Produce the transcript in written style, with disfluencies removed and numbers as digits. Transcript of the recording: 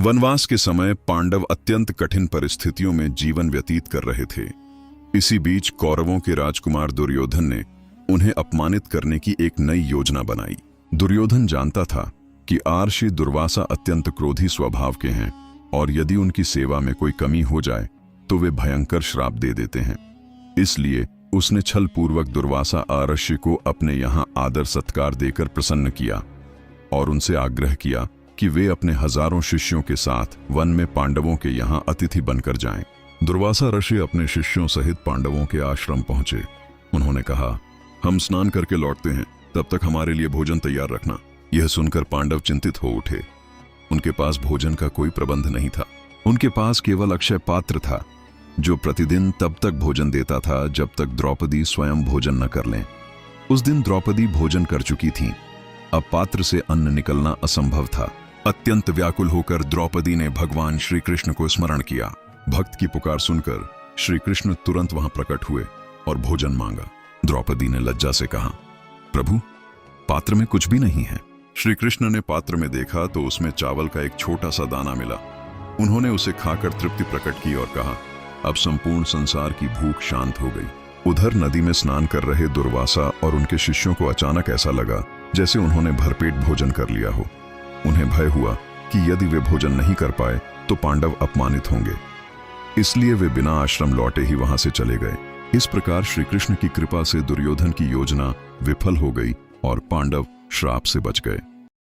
वनवास के समय पांडव अत्यंत कठिन परिस्थितियों में जीवन व्यतीत कर रहे थे। इसी बीच कौरवों के राजकुमार दुर्योधन ने उन्हें अपमानित करने की एक नई योजना बनाई। दुर्योधन जानता था कि महर्षि दुर्वासा अत्यंत क्रोधी स्वभाव के हैं और यदि उनकी सेवा में कोई कमी हो जाए तो वे भयंकर श्राप दे देते हैं। इसलिए उसने छलपूर्वक दुर्वासा महर्षि को अपने यहाँ आदर सत्कार देकर प्रसन्न किया और उनसे आग्रह किया कि वे अपने हजारों शिष्यों के साथ वन में पांडवों के यहाँ अतिथि बनकर जाएं। दुर्वासा ऋषि अपने शिष्यों सहित पांडवों के आश्रम पहुंचे। उन्होंने कहा, हम स्नान करके लौटते हैं, तब तक हमारे लिए भोजन तैयार रखना। यह सुनकर पांडव चिंतित हो उठे। उनके पास भोजन का कोई प्रबंध नहीं था। उनके पास केवल अक्षय पात्र था जो प्रतिदिन तब तक भोजन देता था जब तक द्रौपदी स्वयं भोजन न कर लें। उस दिन द्रौपदी भोजन कर चुकी थीं। अब पात्र से अन्न निकलना असंभव था। अत्यंत व्याकुल होकर द्रौपदी ने भगवान श्री कृष्ण को स्मरण किया। भक्त की पुकार सुनकर श्री कृष्ण तुरंत वहां प्रकट हुए और भोजन मांगा। द्रौपदी ने लज्जा से कहा, प्रभु, पात्र में कुछ भी नहीं है। श्री कृष्ण ने पात्र में देखा तो उसमें चावल का एक छोटा सा दाना मिला। उन्होंने उसे खाकर तृप्ति प्रकट की और कहा, अब संपूर्ण संसार की भूख शांत हो गई। उधर नदी में स्नान कर रहे दुर्वासा और उनके शिष्यों को अचानक ऐसा लगा जैसे उन्होंने भरपेट भोजन कर लिया हो। उन्हें भय हुआ कि यदि वे भोजन नहीं कर पाए तो पांडव अपमानित होंगे। इसलिए वे बिना आश्रम लौटे ही वहां से चले गए। इस प्रकार श्री कृष्ण की कृपा से दुर्योधन की योजना विफल हो गई और पांडव श्राप से बच गए।